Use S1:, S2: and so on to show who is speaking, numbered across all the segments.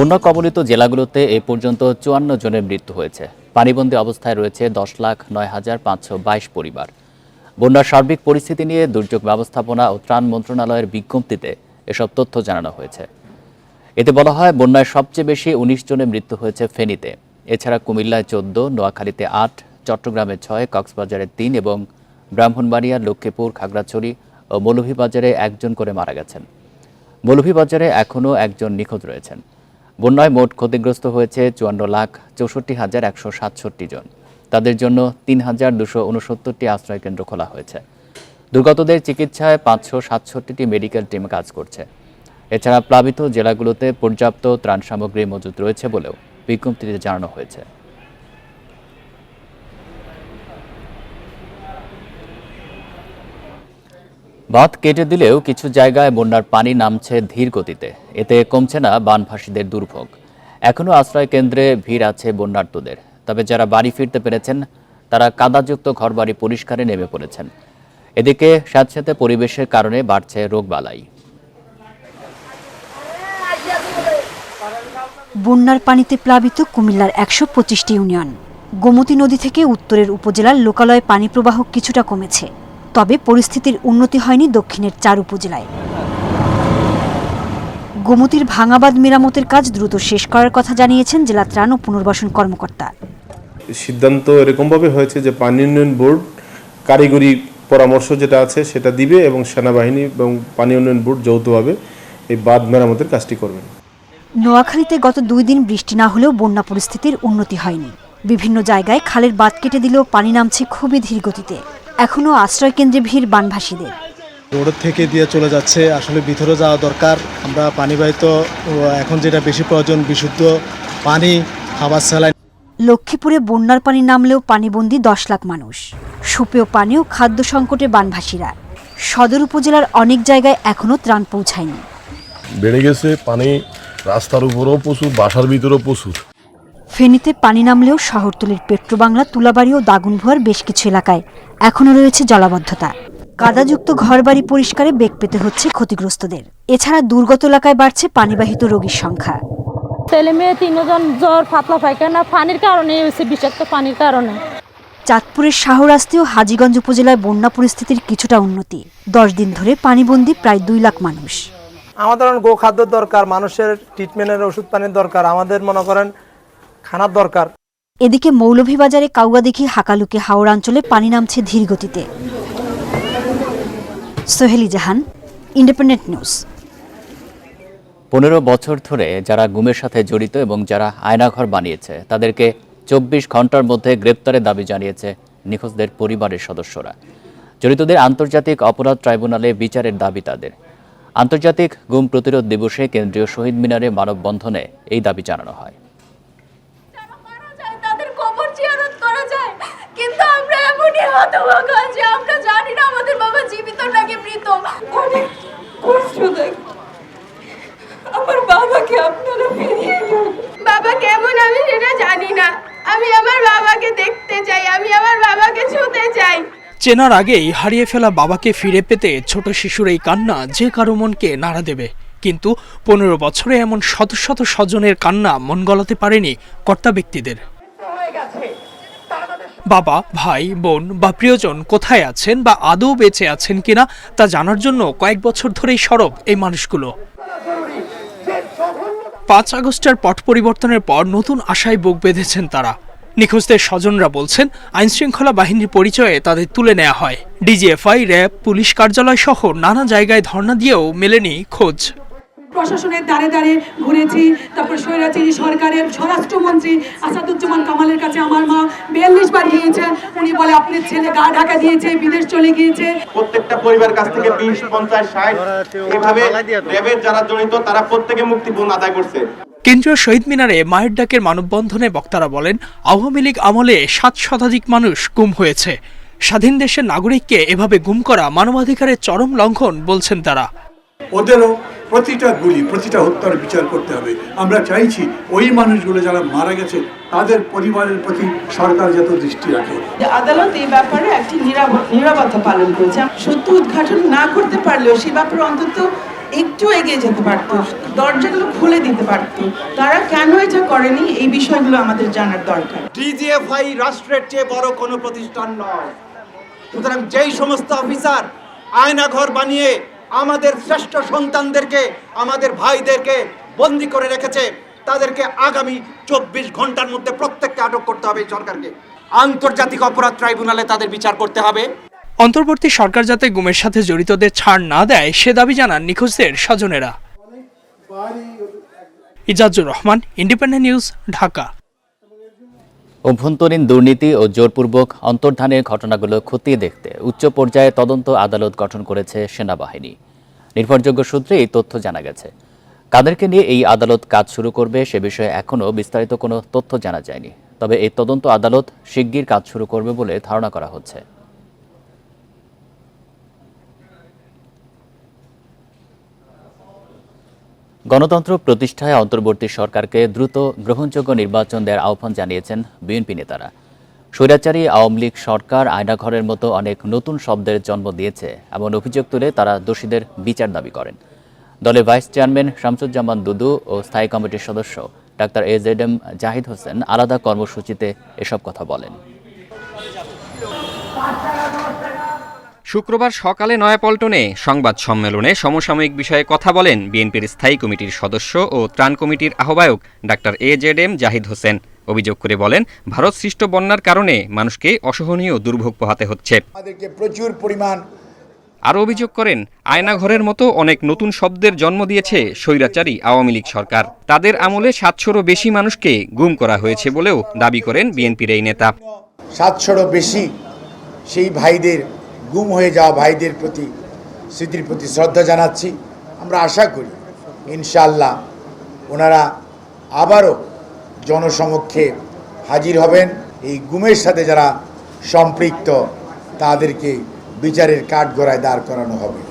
S1: বন্যা কবলিত জেলাগুলোতে এ পর্যন্ত ৫৪ জনের মৃত্যু হয়েছে। পানিবন্দী অবস্থায় রয়েছে ১০,০৯,৫২২ পরিবার। বন্যার সার্বিক পরিস্থিতি নিয়ে দুর্যোগ ব্যবস্থাপনা ও ত্রাণ মন্ত্রণালয়ের বিজ্ঞপ্তিতে এসব তথ্য জানানো হয়েছে। এতে বলা হয়, বন্যায় সবচেয়ে বেশি ১৯ জনের মৃত্যু হয়েছে ফেনীতে। এছাড়া কুমিল্লায় ১৪, নোয়াখালীতে ৮, চট্টগ্রামে ৬, কক্সবাজারে ৩ এবং ব্রাহ্মণবাড়িয়া, লক্ষ্মীপুর, খাগড়াছড়ি ও মৌলভীবাজারে ১ জন করে মারা গেছেন। মৌলভীবাজারে এখনও ১ জন নিখোঁজ রয়েছেন। বন্যায় মোট ক্ষতিগ্রস্ত হয়েছে ৫৪,৬৪,১৬৭ জন। তাদের জন্য ৩,২৬৯টি আশ্রয়কেন্দ্র খোলা হয়েছে। দুর্গতদের চিকিৎসায় ৫৬৭টি মেডিকেল টিম কাজ করছে। এছাড়া প্লাবিত জেলাগুলোতে পর্যাপ্ত ত্রাণ সামগ্রী মজুত রয়েছে বলেও বিজ্ঞপ্তিতে জানানো হয়েছে। বাঁধ কেটে দিলেও কিছু জায়গায় বন্যার পানি নামছে ধীর গতিতে। এতে কমছে না বানভাসীদের দুর্ভোগ। এখনও আশ্রয় কেন্দ্রে ভিড় আছে বন্যার্তদের। তবে যারা বাড়ি ফিরতে পেরেছেন তারা কাদাযুক্ত ঘরবাড়ি পরিষ্কারে নেমে পড়েছেন। এদিকে স্যাঁতসেঁতে পরিবেশের কারণে বাড়ছে রোগবালাই।
S2: বন্যার পানিতে প্লাবিত কুমিল্লার ১২৫টি ইউনিয়ন। গোমতী নদী থেকে উত্তরের উপজেলার লোকালয়ে পানি প্রবাহ কিছুটা কমেছে। তবে পরিস্থিতির উন্নতি হয়নি দক্ষিণের ৪ উপজেলায়। গোমতীর ভাঙাবাঁধ মেরামতের কাজ দ্রুত শেষ করার কথা জানিয়েছেন জেলা ত্রাণ ও পুনর্বাসন কর্মকর্তা।
S3: সিদ্ধান্ত এরকমভাবে হয়েছে যে পানি উন্নয়ন বোর্ড কারিগরি পরামর্শ যেটা আছে সেটা দিবে এবং সেনাবাহিনী এবং পানি উন্নয়ন বোর্ড যৌথভাবে এই বাঁধ মেরামতের কাজটি করবেন।
S2: নোয়াখালীতে গত ২ দিন বৃষ্টি না হলেও বন্যা পরিস্থিতির উন্নতি হয়নি। বিভিন্ন জায়গায় খালের বাঁধ কেটে দিলেও পানি নামছে খুবই ধীর গতিতে। এখনও আশ্রয় কেন্দ্রে ভিড় বানভাসীদের।
S4: রোড থেকে দিয়ে চলে যাচ্ছে, আসলে ভিতরে যাওয়া দরকার। আমরা পানিবাহিত এখন যেটা বেশি প্রয়োজন বিশুদ্ধ পানি, খাবার স্যালাইন।
S2: লক্ষ্মীপুরে বন্যার পানি নামলেও পানিবন্দী ১০ লাখ মানুষ। সুপেয় পানি ও খাদ্য সংকটে বানভাসীরা। সদর উপজেলার অনেক জায়গায় এখনও ত্রাণ পৌঁছায়নি।
S5: বেড়ে গেছে পানি, রাস্তার উপরেও প্রচুর, বাসার ভিতরেও প্রচুর।
S2: ফেনীতে পানি নামলেও শহরতলির পেট্রোবাংলা, তুলাবাড়ি ও দাগনভূয়ার বেশ কিছু এলাকায় এখনও রয়েছে জলাবদ্ধতা। কাদাযুক্ত ঘরবাড়ি পরিষ্কারে বেগ পেতে হচ্ছে ক্ষতিগ্রস্তদের। এছাড়া দুর্গত এলাকায় বাড়ছে পানিবাহিত রোগীর সংখ্যা।
S6: ছেলে মেয়ে ৩ জন জ্বর, পাতলা পায়খানা পানির কারণে হয়েছে, বিষাক্ত পানির কারণে।
S2: চাঁদপুরের শাহরাস্তি ও হাজীগঞ্জ উপজেলায় বন্যা পরিস্থিতির কিছুটা উন্নতি। ১০ দিন ধরে পানিবন্দী প্রায় ২ লাখ মানুষ।
S7: আমাদের গো খাদ্য দরকার, মানুষের ট্রিটমেন্টের ওষুধ পানির দরকার, আমাদের মনে করেন খানার দরকার।
S2: এদিকে মৌলভীবাজারে কাউগাদিঘি, হাকালুকি, হাওড় অঞ্চলে পানি নামছে ধীর গতিতে। সোহেলি জাহান, ইন্ডিপেন্ডেন্ট নিউজ।
S1: ১৫ বছর ধরে যারা গুমের সাথে জড়িত এবং যারা আয়নাঘর বানিয়েছে তাদেরকে ২৪ ঘন্টার মধ্যে গ্রেপ্তারের দাবি জানিয়েছে নিখোঁজদের পরিবারের সদস্যরা। জড়িতদের আন্তর্জাতিক অপরাধ ট্রাইব্যুনালে বিচারের দাবি তাদের। আন্তর্জাতিক গুম প্রতিরোধ দিবসে কেন্দ্রীয় শহীদ মিনারে মানববন্ধনে এই দাবি জানানো হয়।
S8: আমার বাবাকে আপনারা ফিরিয়ে দিন। বাবা কেমন আমি সেটা জানি না। আমি আমার বাবাকে দেখতে চাই, আমি আমার বাবাকে ছুঁতে চাই।
S9: চেনার আগেই হারিয়ে ফেলা বাবাকে ফিরে পেতে ছোট শিশুর এই কান্না যে কারো মনকে নাড়া দেবে। কিন্তু ১৫ বছরে এমন শত শত স্বজনের কান্না মন গলাতে পারেনি কর্তা ব্যক্তিদের। বাবা, ভাই, বোন বা প্রিয়জন কোথায় আছেন বা আদৌ বেঁচে আছেন কিনা তা জানার জন্য কয়েক বছর ধরেই সরব এই মানুষগুলো। ৫ আগস্টের পট পরিবর্তনের পর নতুন আশায় বুক বেঁধেছেন তারা। নিখোঁজদের স্বজনরা বলছেন, আইনশৃঙ্খলা বাহিনীর পরিচয়ে তাদের তুলে নেওয়া হয়। ডিজিএফআই, র্যাব, পুলিশ কার্যালয় সহ নানা জায়গায় ধর্ণা দিয়েও মেলেনি খোঁজ।
S10: প্রশাসনের দ্বারে দ্বারে ঘুরেছি। তারপর স্বৈরাচারী সরকারের স্বরাষ্ট্রমন্ত্রী আসাদুজ্জামান কামালের কাছে আমার মা ৪২ বার গিয়েছে। উনি বলে আপনার ছেলে গা ঢাকা দিয়েছে, বিদেশ চলে গিয়েছে।
S11: প্রত্যেকটা পরিবার কাছ থেকে ২০, ৫০, ৬০ এভাবে র্যাবের যারা জড়িত তারা প্রত্যেকে মুক্তিপণ আদায় করছে।
S9: কেন্দ্রীয় শহীদ মিনারে মায়ের ডাকের মানববন্ধনে বক্তারা বলেন, আওয়ামী লীগ আমলে ৭ শতাধিক মানুষ গুম হয়েছে। স্বাধীন দেশের নাগরিককে এভাবে গুম করা মানবাধিকারের চরম লঙ্ঘন বলছেন তারা।
S12: ওদেরও প্রতিটা গুলি, প্রতিটা হত্যার বিচার করতে হবে। আমরা চাইছি ওই মানুষগুলো যারা মারা গেছে তাদের পরিবারের প্রতি সরকার যত দৃষ্টি রাখে।
S8: আদালত এই ব্যাপারে একটি নীরবতা পালন করেছে। সত্য উদ্ঘাটন না করতে পারলেও সে ব্যাপারে অন্তত
S10: একটু এগিয়ে যেতে পারতো, দরজাগুলো খুলে দিতে পারতো। তারা কেন এটা করেনি, এই বিষয়গুলো আমাদের জানার দরকার।
S11: ডিজিএফআই রাষ্ট্রের চেয়ে বড় কোনো প্রতিষ্ঠান নয়। সুতরাং যেই সমস্ত অফিসার আয়নাঘর বানিয়ে আমাদের শ্রেষ্ঠ সন্তানদেরকে, আমাদের ভাইদেরকে বন্দী করে রেখেছে, তাদেরকে আগামী 24 ঘন্টার মধ্যে প্রত্যেককে আটক করতে হবে। সরকারকে আন্তর্জাতিক অপরাধ ট্রাইব্যুনালে তাদের বিচার করতে হবে।
S9: অন্তর্বর্তী সরকার যাতে গুমের সাথে জড়িতদের ছাড় না দেয় সে দাবি জানান নিখোঁজদের স্বজনেরা। Ijazur Rahman, independent news, Dhaka.
S1: অভ্যন্তরীণ দুর্নীতি ও জোরপূর্বক অন্তর্ধানের ঘটনাগুলো খতিয়ে দেখতে উচ্চ পর্যায়ে তদন্ত আদালত গঠন করেছে সেনাবাহিনী। নির্ভরযোগ্য সূত্রে এই তথ্য জানা গেছে। কাদেরকে নিয়ে এই আদালত কাজ শুরু করবে সে বিষয়ে এখনও বিস্তারিত কোনো তথ্য জানা যায়নি। তবে এই তদন্ত আদালত শিগগির কাজ শুরু করবে বলে ধারণা করা হচ্ছে। গণতন্ত্র প্রতিষ্ঠায় অন্তর্বর্তী সরকারকে দ্রুত গ্রহণযোগ্য নির্বাচন দেওয়ার আহ্বান জানিয়েছেন বিএনপি নেতারা। স্বৈরাচারী আওয়ামী লীগ সরকার আয়নাঘরের মতো অনেক নতুন শব্দের জন্ম দিয়েছে এমন অভিযোগ তুলে তারা দোষীদের বিচার দাবি করেন। দলের ভাইস চেয়ারম্যান শামসুজ্জামান দুদু ও স্থায়ী কমিটির সদস্য ডাক্তার AZM জাহিদ হোসেন আলাদা কর্মসূচিতে এসব কথা বলেন।
S13: শুক্রবার সকালে নয়াপল্টনে সংবাদ সম্মেলনে সমসাময়িক বিষয়ে কথা বলেন বিএনপির স্থায়ী কমিটির সদস্য ও ত্রাণ কমিটির আহ্বায়ক ডাক্তার AZM জাহিদ হোসেন। অভিযোগ করে বলেন, ভারত সৃষ্ট বন্যার কারণে মানুষকে অসহনীয় দুর্ভোগ পোহাতে হচ্ছে।
S14: প্রচুর পরিমাণ
S13: আরও অভিযোগ করেন, আয়নাঘরের মতো অনেক নতুন শব্দের জন্ম দিয়েছে স্বৈরাচারী আওয়ামী লীগ সরকার। তাদের আমলে 700-রও বেশি মানুষকে গুম করা হয়েছে বলেও দাবি করেন বিএনপির এই নেতা।
S14: 700-রও বেশি সেই ভাইদের, গুম হয়ে যাওয়া ভাইদের প্রতি, স্মৃতির প্রতি শ্রদ্ধা জানাচ্ছি। আমরা আশা করি ইনশাআল্লাহ ওনারা আবারও জনসমক্ষে হাজির হবেন। এই গুমের সাথে যারা সম্পৃক্ত তাদেরকে বিচারের কাঠগড়ায় দাঁড় করানো হবে।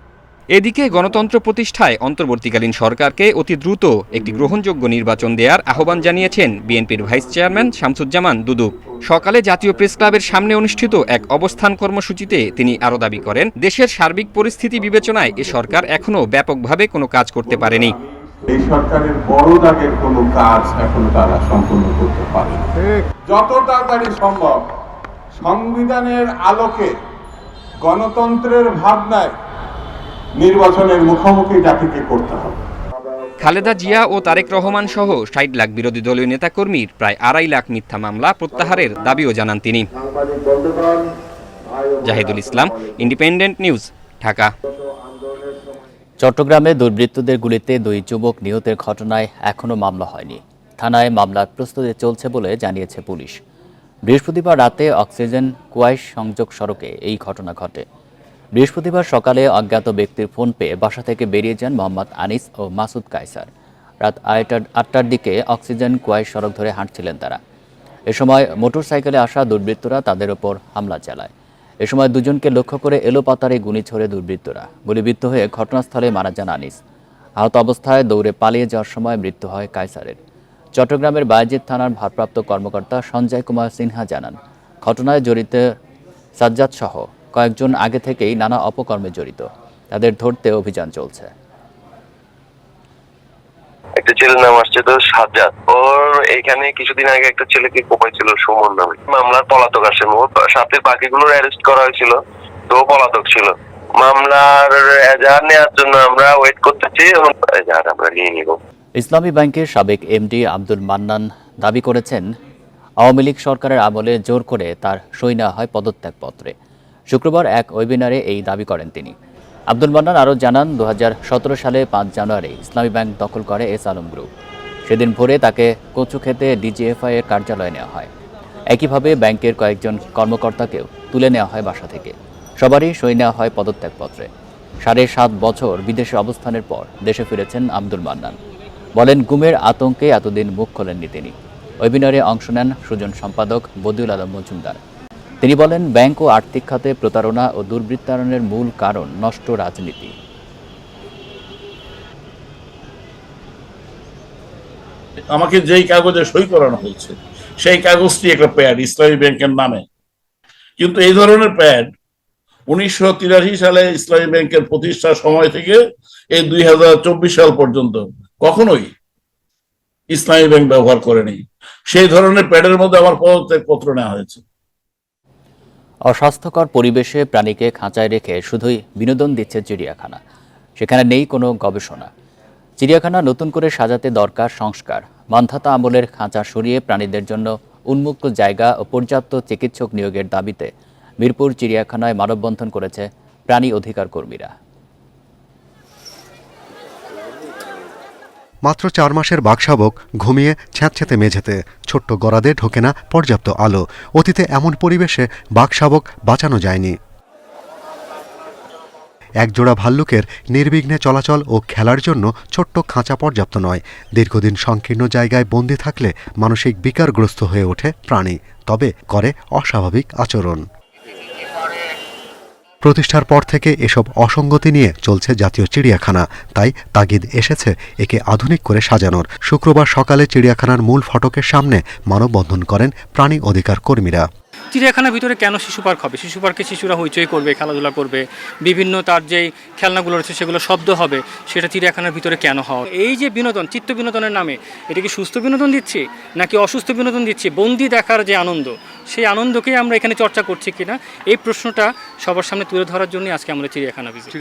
S13: এদিকে গণতন্ত্র প্রতিষ্ঠায় অন্তর্বর্তীকালীন সরকারকে অতি দ্রুত একটি গ্রহণযোগ্য নির্বাচন দেওয়ার আহ্বান জানিয়েছেন বিএনপির ভাইস চেয়ারম্যান শামসুজ্জামান দুদু। সকালে জাতীয় প্রেস ক্লাবের সামনে অনুষ্ঠিত এক অবস্থান কর্মসূচিতে তিনি আরও দাবি করেন, দেশের সার্বিক পরিস্থিতি বিবেচনায় এ সরকার এখনও ব্যাপকভাবে কোনো কাজ করতে পারেনি।
S15: এই সরকারের বড় দাগের কোনো কাজ এখন তারা সম্পূর্ণ করতে পারে। যত তাড়াতাড়ি সম্ভব সংবিধানের আলোকে গণতন্ত্রের ভাবনায় নির্বাচনের মুখোমুখি জাতিকে করতে হবে।
S13: খালেদা জিয়া ও তারেক রহমান সহ 60 লাখ বিরোধী দলীয় নেতাকর্মীর প্রায় 2.5 লাখ মিথ্যা মামলা প্রত্যাহারের দাবিও জানান তিনি। জাহিদুল ইসলাম, ইন্ডিপেন্ডেন্ট নিউজ, ঢাকা।
S1: চট্টগ্রামে দুর্বৃত্তদের গুলিতে 2 যুবক নিহতের ঘটনায় এখনও মামলা হয়নি। থানায় মামলার প্রস্তুতি চলছে বলে জানিয়েছে পুলিশ। বৃহস্পতিবার রাতে অক্সিজেন কুয়াইশ সংযোগ সড়কে এই ঘটনা ঘটে। বৃহস্পতিবার সকালে অজ্ঞাত ব্যক্তির ফোন পেয়ে বাসা থেকে বেরিয়ে যান মোহাম্মদ আনিস ও মাসুদ কায়সার। রাত 8টার দিকে অক্সিজেন কুয়াইশ সড়ক ধরে হাঁটছিলেন তারা। এ সময় মোটরসাইকেলে আসা দুর্বৃত্তরা তাদের ওপর হামলা চালায়। এ সময় দুজনকে লক্ষ্য করে এলোপাতাড়ি গুলি ছোড়ে দুর্বৃত্তরা। গুলিবিদ্ধ হয়ে ঘটনাস্থলে মারা যান আনিস। আহত অবস্থায় দৌড়ে পালিয়ে যাওয়ার সময় মৃত্যু হয় কায়সারের। চট্টগ্রামের বায়েজিদ থানার ভারপ্রাপ্ত কর্মকর্তা সঞ্জয় কুমার সিনহা জানান, ঘটনায় জড়িত সাজ্জাদ সহ কয়েকজন আগে থেকেই নানা অপকর্মে জড়িত। তাদের ধরতে অভিযান চলছে।
S16: একটা ছেলের নাম আসছে তো সাজ্জাদ, ওর এখানে কিছুদিন আগে একটা ছেলেকে কোপাই ছিল সুমন নামে, মামলার পলাতক আসে। সাথে বাকিগুলোর অ্যারেস্ট করা হয়েছিল, তো পলাতক ছিল। মামলার এজাহার নেওয়ার জন্য আমরা ওয়েট করতেছি, এজাহার আমরা নিয়ে নিব।
S1: ইসলামী ব্যাংকের সাবেক এমডি আব্দুল মান্নান দাবি করেছেন, আওয়ামী লীগ সরকারের আমলে জোর করে তার সই নেওয়া হয় পদত্যাগপত্রে। শুক্রবার এক ওয়েবিনারে এই দাবি করেন তিনি। আব্দুল মান্নান আরও জানান, 2017 সালে 5 জানুয়ারি ইসলামী ব্যাংক দখল করে এস আলম গ্রুপ। সেদিন ভোরে তাকে কচুক্ষেতে ডিজিএফআই এর কার্যালয়ে নেওয়া হয়। একইভাবে ব্যাংকের কয়েকজন কর্মকর্তাকেও তুলে নেওয়া হয় বাসা থেকে। সবারই সই নেওয়া হয় পদত্যাগপত্রে। 7.5 বছর বিদেশে অবস্থানের পর দেশে ফিরেছেন আব্দুল মান্নান। বলেন, গুমের আতঙ্কে এতদিন মুখ খোলেননি তিনি। ওয়েবিনারে অংশ নেন সুজন সম্পাদক বদিউল আলম মজুমদার। তিনি বলেন, ব্যাংক ও আর্থিক খাতে প্রতারণা ও দুর্বৃত্তায়নের মূল কারণ নষ্ট রাজনীতি।
S5: আমাকে যেই কাগজে সই করানো হয়েছে সেই কাগজটি একটা প্যাড ইসলামী ব্যাংকের নামে, কিন্তু এই ধরনের প্যাড 1983 সালে ইসলামী ব্যাংকের প্রতিষ্ঠার সময় থেকে এই 2024 সাল পর্যন্ত কখনোই ইসলামী ব্যাংক ব্যবহার করেনি। সেই ধরনের প্যাডের মধ্যে আমার পদত্যাগ পত্র নেওয়া হয়েছে।
S1: অস্বাস্থ্যকর পরিবেশে প্রাণীকে খাঁচায় রেখে শুধুই বিনোদন দিচ্ছে চিড়িয়াখানা, সেখানে নেই কোনো গবেষণা। চিড়িয়াখানা নতুন করে সাজাতে দরকার সংস্কার। মান্ধাতা আমলের খাঁচা সরিয়ে প্রাণীদের জন্য উন্মুক্ত জায়গা ও পর্যাপ্ত চিকিৎসক নিয়োগের দাবিতে মিরপুর চিড়িয়াখানায় মানববন্ধন করেছে প্রাণী অধিকার কর্মীরা।
S17: মাত্র 4 মাসের বাঘশাবক ঘুমিয়ে ছ্যাঁতছ্যাঁতে মেঝেতে, ছোট্ট গড়াদে ঢোকে না পর্যাপ্ত আলো। অতীতে এমন পরিবেশে বাঘশাবক বাঁচানো যায়নি। একজোড়া ভাল্লুকের নির্বিঘ্নে চলাচল ও খেলার জন্য ছোট্ট খাঁচা পর্যাপ্ত নয়। দীর্ঘদিন সংকীর্ণ জায়গায় বন্দী থাকলে মানসিক বিকারগ্রস্ত হয়ে ওঠে প্রাণী, তবে করে অস্বাভাবিক আচরণ। প্রতিষ্ঠার পর থেকে এসব অসঙ্গতি নিয়ে চলছে জাতীয় চিড়িয়াখানা, তাই তাগিদ এসেছে একে আধুনিক করে সাজানোর। শুক্রবার সকালে চিড়িয়াখানার মূল ফটকের সামনে মানববন্ধন করেন প্রাণী অধিকার কর্মীরা।
S18: চিড়িয়াখানার ভিতরে কেন শিশু পার্ক হবে? শিশু পার্কে শিশুরা হইচই করবে, খেলাধুলা করবে, বিভিন্ন তার যেই খেলনাগুলো রয়েছে সেগুলো শব্দ হবে, সেটা চিড়িয়াখানার ভিতরে কেন হয়? এই যে বিনোদন, চিত্ত বিনোদনের নামে এটা কি সুস্থ বিনোদন দিচ্ছি নাকি অসুস্থ বিনোদন দিচ্ছি? বন্দি দেখার যে আনন্দ, সেই আনন্দকেই আমরা এখানে চর্চা করছি কিনা, এই প্রশ্নটা সবার সামনে তুলে ধরার জন্য আজকে আমরা চিড়িয়াখানা ভিজিট।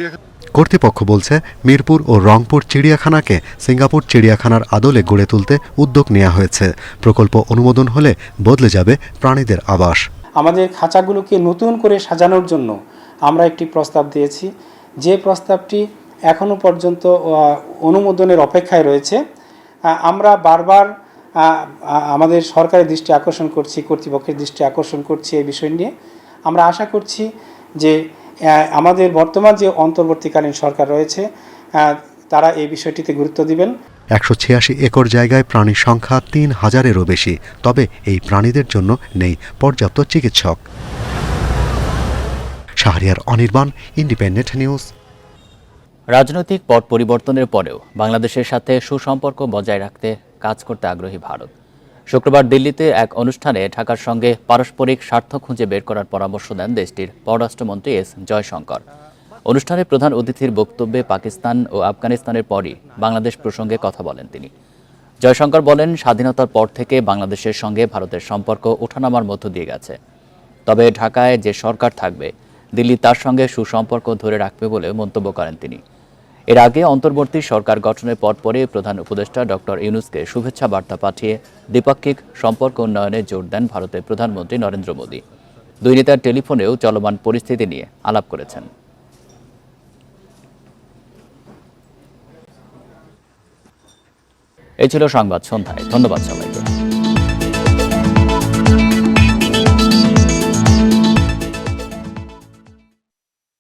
S17: কর্তৃপক্ষ বলছে মিরপুর ও রংপুর চিড়িয়াখানাকে সিঙ্গাপুর চিড়িয়াখানার আদলে গড়ে তুলতে উদ্যোগ নেওয়া হয়েছে। প্রকল্প অনুমোদন হলে বদলে যাবে প্রাণীদের আবাস।
S19: আমাদের খাঁচাগুলোকে নতুন করে সাজানোর জন্য আমরা একটি প্রস্তাব দিয়েছি, যে প্রস্তাবটি এখনও পর্যন্ত অনুমোদনের অপেক্ষায় রয়েছে। আমরা বারবার আমাদের সরকারের দৃষ্টি আকর্ষণ করছি, কর্তৃপক্ষের দৃষ্টি আকর্ষণ করছি এই বিষয় নিয়ে। আমরা আশা করছি যে আমাদের বর্তমান যে অন্তর্বর্তীকালীন সরকার রয়েছে তারা এই বিষয়টিতে গুরুত্ব দিবেন।
S17: 186 একর জায়গায় প্রাণীর সংখ্যা 3000-এরও বেশি, তবে এই প্রাণীদের জন্য নেই পর্যাপ্ত চিকিৎসক। Shahriar Anirban, independent news.
S1: রাজনৈতিক পট পরিবর্তনের পরেও বাংলাদেশের সাথে সুসম্পর্ক বজায় রাখতে কাজ করতে আগ্রহী ভারত। শুক্রবার দিল্লিতে এক অনুষ্ঠানে ঢাকার সঙ্গে পারস্পরিক স্বার্থ খুঁজে বের করার পরামর্শ দেন দেশটির পররাষ্ট্রমন্ত্রী এস জয়শঙ্কর। অনুষ্ঠানে প্রধান অতিথির বক্তব্যে পাকিস্তান ও আফগানিস্তানের পরই বাংলাদেশ প্রসঙ্গে কথা বলেন তিনি। জয়শঙ্কর বলেন, স্বাধীনতার পর থেকে বাংলাদেশের সঙ্গে ভারতের সম্পর্ক ওঠানামার মধ্য দিয়ে গেছে। তবে ঢাকায় যে সরকার থাকবে, দিল্লি তার সঙ্গে সুসম্পর্ক ধরে রাখবে বলে মন্তব্য করেন তিনি। এর আগে অন্তর্বর্তী সরকার গঠনের পরপরই প্রধান উপদেষ্টা ডক্টর ইউনূসকে শুভেচ্ছা বার্তা পাঠিয়ে দ্বিপাক্ষিক সম্পর্ক উন্নয়নে জোর দেন ভারতের প্রধানমন্ত্রী নরেন্দ্র মোদী। দুই নেতার টেলিফোনেও চলমান পরিস্থিতি নিয়ে আলাপ করেছেন। এই ছিল সংবাদ সন্ধ্যায়। ধন্যবাদ সবাইকে।